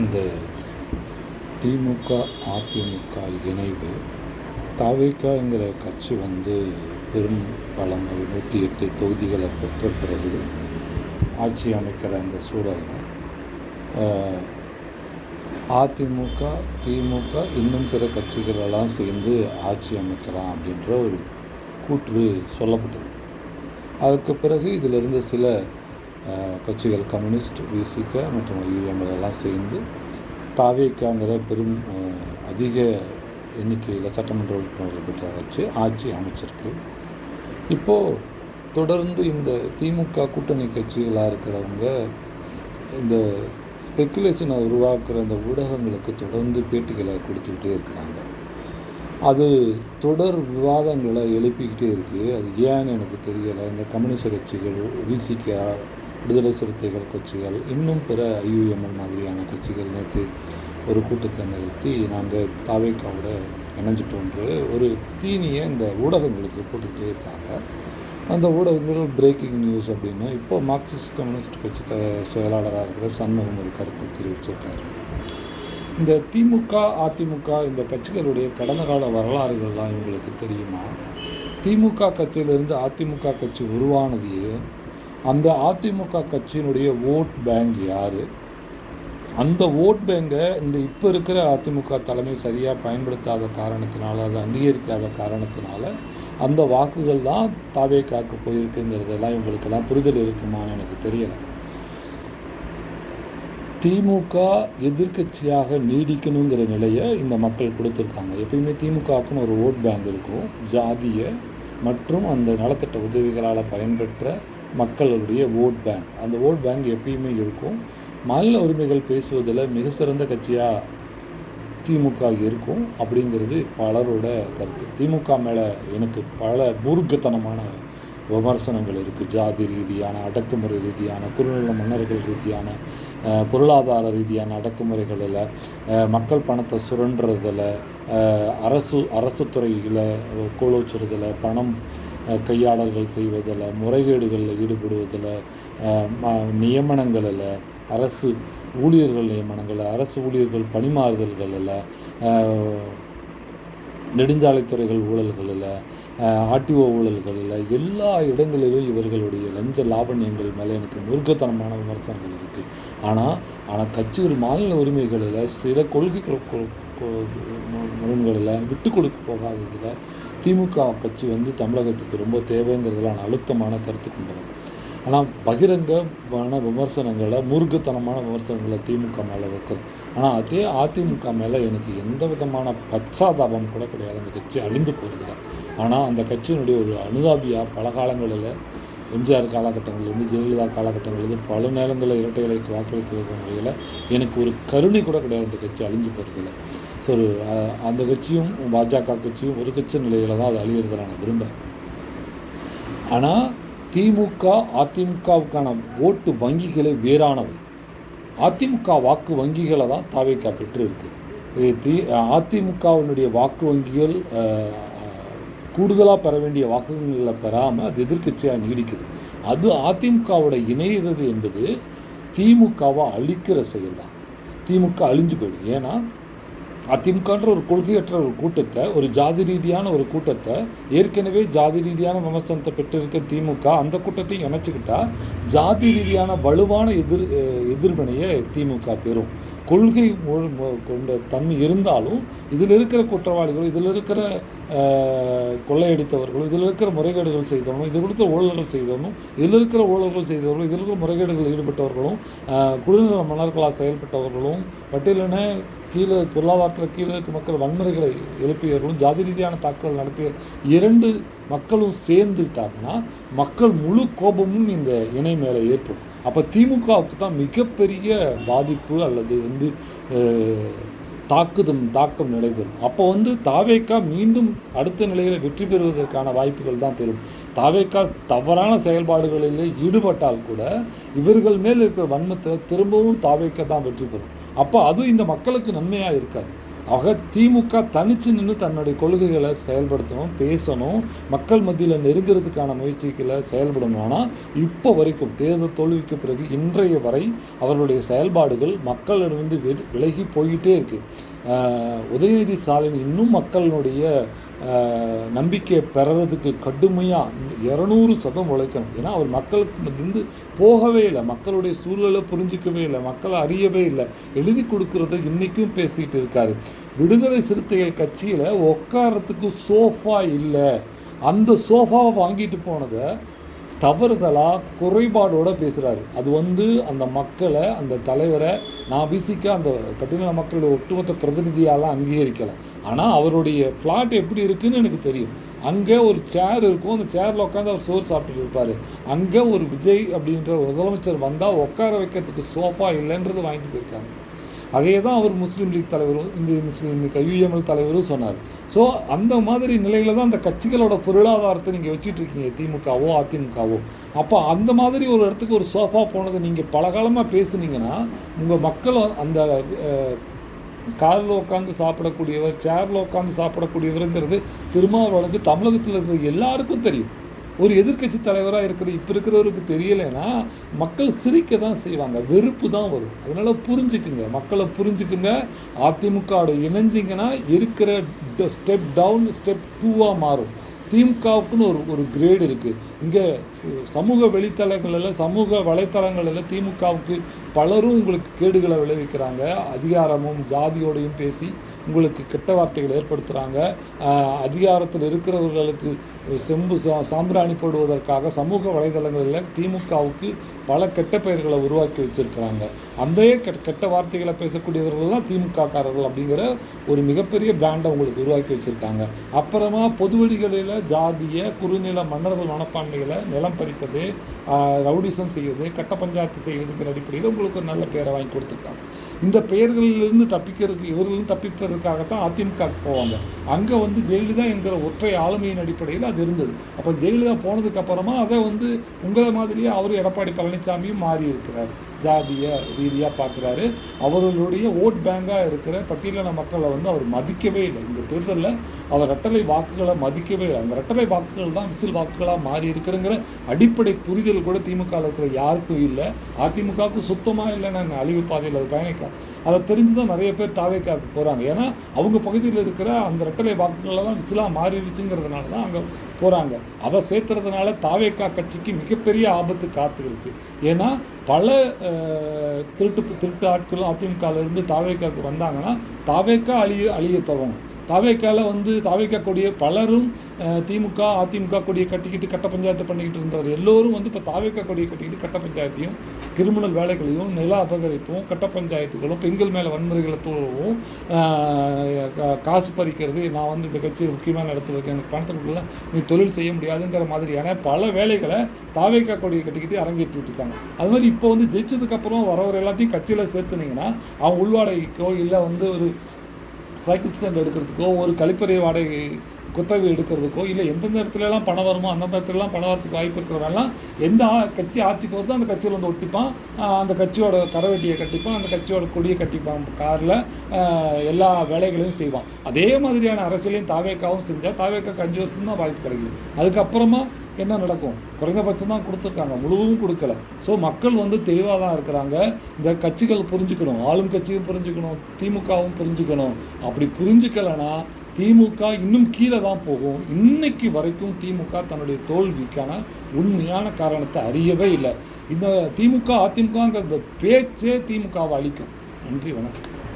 இந்த திமுக அதிமுக இணைவு தவிகங்கிற கட்சி பெரும் பலம் 108 தொகுதிகளை பெற்ற பிறகு ஆட்சி அமைக்கிற அந்த சூழலில் அதிமுக திமுக இன்னும் பிற கட்சிகளெல்லாம் சேர்ந்து ஆட்சி அமைக்கலாம் அப்படின்ற ஒரு கூற்று சொல்லப்பட்டது. அதுக்கு பிறகு இதிலிருந்து சில கட்சிகள் கம்யூனிஸ்ட், விசிக மற்றும் ஐயுஎம்எல் எல்லாம் சேர்ந்து தவிகங்கிற பெரும் அதிக எண்ணிக்கையில் சட்டமன்ற உறுப்பினர்கள் பெற்ற கட்சி ஆட்சி அமைச்சிருக்கு. இப்போது தொடர்ந்து இந்த திமுக கூட்டணி கட்சிகளாக இருக்கிறவங்க இந்த ஸ்பெக்குலேஷனை உருவாக்குற அந்த ஊடகங்களுக்கு தொடர்ந்து பேட்டிகளை கொடுத்துக்கிட்டே இருக்கிறாங்க. அது தொடர் விவாதங்களை எழுப்பிக்கிட்டே இருக்குது. அது ஏன்னு எனக்கு தெரியலை. இந்த கம்யூனிஸ்ட் கட்சிகள், விசிக, விடுதலை சிறுத்தைகள் கட்சிகள், இன்னும் பிற ஐயுஎம்எல் மாதிரியான கட்சிகள் நேற்று ஒரு கூட்டத்தை நிறுத்தி நாங்கள் தவிகவோட இணைஞ்சிட்டோன்ற ஒரு தீனியை இந்த ஊடகங்களுக்கு போட்டுக்கிட்டே இருக்காங்க. அந்த ஊடகங்கள் பிரேக்கிங் நியூஸ் அப்படின்னா இப்போ மார்க்சிஸ்ட் கம்யூனிஸ்ட் கட்சி செயலாளராக இருக்கிற சண்முகம் ஒரு கருத்தை தெரிவிச்சிருக்காரு. இந்த திமுக அதிமுக இந்த கட்சிகளுடைய கடந்த கால வரலாறுகள்லாம் இவங்களுக்கு தெரியுமா? திமுக கட்சியிலிருந்து அதிமுக கட்சி உருவானதையே அந்த அதிமுக கட்சியினுடைய ஓட் பேங்க் யார்? அந்த ஓட் பேங்கை இந்த இப்போ இருக்கிற அதிமுக தலைமை சரியாக பயன்படுத்தாத காரணத்தினால, அதை அங்கீகரிக்காத காரணத்தினால அந்த வாக்குகள் தான் தவிகவுக்கு போயிருக்குங்கிறதெல்லாம் இவங்களுக்கெல்லாம் புரிதல் இருக்குமான்னு எனக்கு தெரியலை. திமுக எதிர்கட்சியாக நீடிக்கணுங்கிற நிலையை இந்த மக்கள் கொடுத்துருக்காங்க. எப்பயுமே திமுகவுக்குன்னு ஒரு ஓட் பேங்க் இருக்கும். ஜாதிய மற்றும் அந்த நலத்திட்ட உதவிகளால் பயன்பெற்ற மக்களுடைய ஓட் பேங்க், அந்த ஓட் பேங்க் எப்பயுமே இருக்கும். மாநில உரிமைகள் பேசுவதில் மிக சிறந்த கட்சியாக திமுக இருக்கும் அப்படிங்கிறது பலரோட கருத்து. திமுக மேலே எனக்கு பல மூர்க்கத்தனமான விமர்சனங்கள் இருக்குது. ஜாதி ரீதியான, அடக்குமுறை ரீதியான, குறுநில மன்னர்கள் ரீதியான, பொருளாதார ரீதியான அடக்குமுறைகளில், மக்கள் பணத்தை சுரண்டுறதில், அரசு துறையில் கோலோச்சுறதில், பணம் கையாடல்கள் செய்வதில், முறைகேடுகளில் ஈடுபடுவதில், நியமனங்களில், அரசு ஊழியர்கள் நியமனங்கள், அரசு ஊழியர்கள் பணிமாறுதல்களில், நெடுஞ்சாலைத்துறைகள் ஊழல்களில், ஆர்டிஓ ஊழல்களில், எல்லா இடங்களிலும் இவர்களுடைய லஞ்ச லாவண்யங்கள் மேலே எனக்கு மூர்க்கத்தனமான விமர்சனங்கள் இருக்குது. ஆனால் கட்சிகள் மாநில உரிமைகளில் சில கொள்கைகள் முரண்களில் விட்டு கொடுக்க போகாததில் திமுக கட்சி தமிழகத்துக்கு ரொம்ப தேவைங்கிறதுல நான் அழுத்தமான கருத்து கொண்டவன். ஆனால் பகிரங்கமான விமர்சனங்களை, மூர்க்கத்தனமான விமர்சனங்களை திமுக மேலே வைக்கிறேன். ஆனால் அதே அதிமுக மேலே எனக்கு எந்த விதமான பச்சாதாபம் கூட கிடையாது. அந்த கட்சி அழிந்து போகிறதில்ல. ஆனால் அந்த கட்சியினுடைய ஒரு அனுதாபியாக பல காலங்களில், எம்ஜிஆர் காலகட்டங்களிலிருந்து ஜெயலலிதா காலகட்டங்களிலிருந்து பல நேரங்களில் இரட்டை இலைக்கு வாக்களித்து வைக்கிற முறையில் எனக்கு ஒரு கருணை கூட கிடையாது. அந்த கட்சி அழிஞ்சு போகிறதில்ல. ஸோ அந்த கட்சியும் பாஜக கட்சியும் ஒரு கட்சி நிலையில் தான் அது அழியிறதை நான் விரும்புகிறேன். ஆனால் திமுக அதிமுகவுக்கான ஓட்டு வங்கிகளை வேறானவை. அதிமுக வாக்கு வங்கிகளை தான் தவிக பெற்று இருக்குது. அதிமுகவினுடைய வாக்கு வங்கிகள் கூடுதலாக பெற வேண்டிய வாக்குகளை பெறாமல் அது எதிர்கட்சியாக நீடிக்குது. அது அதிமுகவோட இணைகிறது என்பது திமுகவை அழிக்கிற செயல் தான். திமுக அழிஞ்சு போயிடும். ஏன்னா அதிமுகன்ற ஒரு கொள்கையற்ற ஒரு கூட்டத்தை, ஒரு ஜாதி ரீதியான ஒரு கூட்டத்தை, ஏற்கனவே ஜாதி ரீதியான விமர்சனத்தை பெற்றிருக்க திமுக அந்த கூட்டத்தையும் இணைச்சிக்கிட்டா ஜாதி ரீதியான வலுவான எதிர்வினையை திமுக பெறும். கொள்கை கொண்ட தன்மை இருந்தாலும் இதில் இருக்கிற குற்றவாளிகளும், இதில் இருக்கிற கொள்ளையடித்தவர்களும், இதில் இருக்கிற முறைகேடுகள் செய்தவனும், இதில் இருக்கிற ஊழல்கள் செய்தவனும், இதில் இருக்கிற ஊழல்கள் செய்தவர்களும், இதில் இருக்கிற முறைகேடுகள் ஈடுபட்டவர்களும், குடிநல மன்னர்களாக செயல்பட்டவர்களும், பட்டியலின கீழே பொருளாதாரத்தில் கீழே இருக்க மக்கள் வன்முறைகளை எழுப்பியவர்களும், ஜாதி ரீதியான தாக்குதல் நடத்திய இரண்டு மக்களும் சேர்ந்துட்டாங்கன்னா மக்கள் முழு கோபமும் இந்த இணை மேலே ஏற்படும். அப்போ திமுகவுக்கு தான் மிகப்பெரிய பாதிப்பு அல்லது தாக்கம் நடைபெறும். அப்போ தவிக மீண்டும் அடுத்த நிலையில் வெற்றி பெறுவதற்கான வாய்ப்புகள் தான் பெறும். தவிக தவறான செயல்பாடுகளில் ஈடுபட்டால் கூட இவர்கள் மேல் இருக்கிற வன்மத்தை திரும்பவும் தவிக தான் வெற்றி பெறும். அப்போ அது இந்த மக்களுக்கு நன்மையாக இருக்காது. ஆக திமுக தனித்து நின்று தன்னுடைய கொள்கைகளை செயல்படுத்தணும், பேசணும், மக்கள் மத்தியில் நெருங்கிறதுக்கான முயற்சிகளை செயல்படணும். ஆனால் இப்போ வரைக்கும் தேர்தல் தோல்விக்கு பிறகு இன்றைய வரை அவர்களுடைய செயல்பாடுகள் மக்களிடமிருந்து விலகி போய்கிட்டே இருக்குது. உதயநிதி ஸ்டாலின் இன்னும் மக்களுடைய நம்பிக்கையை பெறறதுக்கு கடுமையாக 200% உழைக்கணும். ஏன்னா அவர் மக்களுக்கு இருந்து போகவே இல்லை, மக்களுடைய சூழலை புரிஞ்சிக்கவே இல்லை, மக்களை அறியவே இல்லை, எழுதி கொடுக்கறத இன்றைக்கும் பேசிகிட்டு இருக்காரு. விடுதலை சிறுத்தைகள் கட்சியில் உட்காரத்துக்கு சோஃபா இல்லை, அந்த சோஃபாவை வாங்கிட்டு போனதை தவறுதலாக குறைபாடோடு பேசுகிறாரு. அது அந்த மக்களை, அந்த தலைவரை நான் பிசிக்க அந்த பட்டியலின மக்களுடைய ஒட்டுமொத்த பிரதிநிதியாலாம் அங்கீகரிக்கலை. ஆனால் அவருடைய ஃப்ளாட் எப்படி இருக்குதுன்னு எனக்கு தெரியும். அங்கே ஒரு சேர் இருக்கும், அந்த சேரில் உட்காந்து அவர் சோறு சாப்பிட்டுட்டு இருப்பார். அங்கே ஒரு விஜய் அப்படின்ற முதலமைச்சர் வந்தால் உட்கார வைக்கிறதுக்கு சோஃபா இல்லைன்றது வாங்கிட்டு போயிருக்காங்க. அதே தான் அவர் முஸ்லீம் லீக் தலைவரும் இந்திய முஸ்லீம் லீக் UML தலைவரும் சொன்னார். ஸோ அந்த மாதிரி நிலையில் தான் அந்த கட்சிகளோட பொருளாதாரத்தை நீங்கள் வச்சுட்டு இருக்கீங்க, திமுகவோ அதிமுகவோ. அப்போ அந்த மாதிரி ஒரு இடத்துக்கு ஒரு சோஃபா போனது நீங்கள் பல காலமாக பேசுனீங்கன்னா உங்கள் மக்கள் அந்த காரில் உட்காந்து சாப்பிடக்கூடியவர், சேரில் உட்காந்து சாப்பிடக்கூடியவருங்கிறது திருமாவளவனுக்கு தமிழகத்தில் இருக்கிற எல்லாருக்கும் தெரியும். ஒரு எதிர்க்கட்சி தலைவராக இப்போ இருக்கிறவருக்கு தெரியலைன்னா மக்கள் சிரிக்க தான் செய்வாங்க, வெறுப்பு தான் வரும். அதனால் புரிஞ்சுக்குங்க, மக்களை புரிஞ்சுக்குங்க. அதிமுகவோட இணைஞ்சிங்கன்னா இருக்கிற ஸ்டெப் டவுன் ஸ்டெப் 2ஆக மாறும். திமுகவுக்குன்னு ஒரு கிரேடு இருக்குது. இங்கே சமூக சமூக வலைத்தளங்களில் திமுகவுக்கு பலரும் உங்களுக்கு கேடுகளை விளைவிக்கிறாங்க. அதிகாரமும் ஜாதியோடையும் பேசி உங்களுக்கு கெட்ட வார்த்தைகள் ஏற்படுத்துகிறாங்க. அதிகாரத்தில் இருக்கிறவர்களுக்கு சாம்பிராணி போடுவதற்காக சமூக வலைதளங்களில் திமுகவுக்கு பல கெட்ட பெயர்களை உருவாக்கி வச்சுருக்கிறாங்க. அந்த கெட்ட வார்த்தைகளை பேசக்கூடியவர்கள் தான் திமுககாரர்கள் அப்படிங்கிற ஒரு மிகப்பெரிய பிராண்டை உங்களுக்கு உருவாக்கி வச்சுருக்காங்க. அப்புறமா பொதுவெளிகளில் ஜாதிய குறுநில மன்னர்கள் மனப்பான்மைகளை நிலம் பறிப்பது, ரவுடிசம் செய்வது, கட்ட பஞ்சாயத்து செய்வதுங்கிற அடிப்படையில் உங்களுக்கு ஒரு நல்ல பெயரை வாங்கி கொடுத்துருக்காங்க. இந்த பெயர்களிலிருந்து இவர்களும் தப்பிப்பதற்காகத்தான் அதிமுகவுக்கு போவாங்க. அங்கே ஜெயலலிதா என்கிற ஒற்றை ஆளுமையின் அடிப்படையில் அது இருந்தது. அப்போ ஜெயலலிதா போனதுக்கப்புறமா அதை உங்களை மாதிரியே அவர் எடப்பாடி பழனிசாமியும் மாறி இருக்கிறார். ஜாதிய ரீதியாக பார்க்குறாரு. அவர்களுடைய ஓட் பேங்காக இருக்கிற பட்டியலின மக்களை அவர் மதிக்கவே இல்லை. இந்த தேர்தலில் அவர் ரெட்டலை வாக்குகளை மதிக்கவே இல்லை. அந்த ரெட்டலை வாக்குகள் தான் விசில் வாக்குகளாக மாறி இருக்கிறங்கிற அடிப்படை புரிதல் கூட திமுகவில் இருக்கிற யாருக்கும் இல்லை. அதிமுகவுக்கு சுத்தமாக இல்லை. நான் அழிவு பாதையில் அது பயணிக்க அதை தெரிஞ்சு தான் நிறைய பேர் தாவேக்காவுக்கு போகிறாங்க. ஏன்னா அவங்க பகுதியில் இருக்கிற அந்த ரெட்டலை வாக்குகளெல்லாம் விசிலாக மாறிடுச்சுங்கிறதுனால தான் அங்கே போகிறாங்க. அதை சேர்த்துறதுனால தாவேக்கா கட்சிக்கு மிகப்பெரிய ஆபத்து காத்து இருக்குது. ஏன்னா பல திருட்டு ஆட்களும் அதிமுகவிலிருந்து தாவேக்காவுக்கு வந்தாங்கன்னா தாவேக்கா அழிய துவங்கும். தாவேக்காவில் தாவேக்கா கொடியை பலரும் திமுக அதிமுக கொடியை கட்டிக்கிட்டு கட்ட பஞ்சாயத்து பண்ணிக்கிட்டு இருந்தவர் எல்லோரும் இப்போ தாவேக்கா கொடியை கட்டிக்கிட்டு கட்ட பஞ்சாயத்தையும் கிரிமினல் வேலைகளையும் நில அபகரிப்பும் கட்ட பஞ்சாயத்துகளும் பெண்கள் மேலே வன்முறைகளை தூவும் காசு பறிக்கிறது, நான் இந்த கட்சியில் முக்கியமான இடத்துல இருக்கேன், எனக்கு பணத்தை கொடுக்கல, நீ தொழில் செய்ய முடியாதுங்கிற மாதிரியான பல வேலைகளை தாவேக்கா கொடியை கட்டிக்கிட்டு அரங்கேற்றிட்டு இருக்காங்க. அது மாதிரி இப்போ ஜெயிச்சதுக்கப்புறம் வரவர் எல்லாத்தையும் கட்சியில் சேர்த்துனீங்கன்னா அவங்க உள்வாடகைக்கோ இல்லை ஒரு சைக்கிள் ஸ்டாண்ட் எடுக்கிறதுக்கோ ஒரு கழிப்பறை வாடகை குத்தகை எடுக்கிறதுக்கோ இல்லை எந்தெந்த இடத்துலலாம் பணம் வருமோ அந்தந்த இடத்துலலாம் பணம் வரத்துக்கு வாய்ப்பு இருக்கிறவெல்லாம் எந்த கட்சி ஆட்சிக்கு வருதோ அந்த கட்சியில் ஒட்டிப்பான், அந்த கட்சியோட கரவெட்டியை கட்டிப்பான், அந்த கட்சியோட கொடியை கட்டிப்பான், காரில் எல்லா வேலைகளையும் செய்வான். அதே மாதிரியான அரசியலையும் தாவேக்காவும் செஞ்சால் தாவேக்காவுக்கு 5 வருஷம் தான் வாய்ப்பு கிடைக்கும். அதுக்கப்புறமா என்ன நடக்கும்? குறைந்தபட்சம் தான் கொடுத்துருக்காங்க, முழுவதும் கொடுக்கல. ஸோ மக்கள் தெளிவாக தான் இருக்கிறாங்க. இந்த கட்சிகள் புரிஞ்சுக்கணும், ஆளும் கட்சியும் புரிஞ்சுக்கணும், திமுகவும் புரிஞ்சுக்கணும். அப்படி புரிஞ்சுக்கலைன்னா திமுக இன்னும் கீழே தான் போகும். இன்னைக்கு வரைக்கும் திமுக தன்னுடைய தோல்விக்கான உண்மையான காரணத்தை அறியவே இல்லை. இந்த திமுக அதிமுகங்கிற பேச்சே திமுகவை அழிக்கும். நன்றி, வணக்கம்.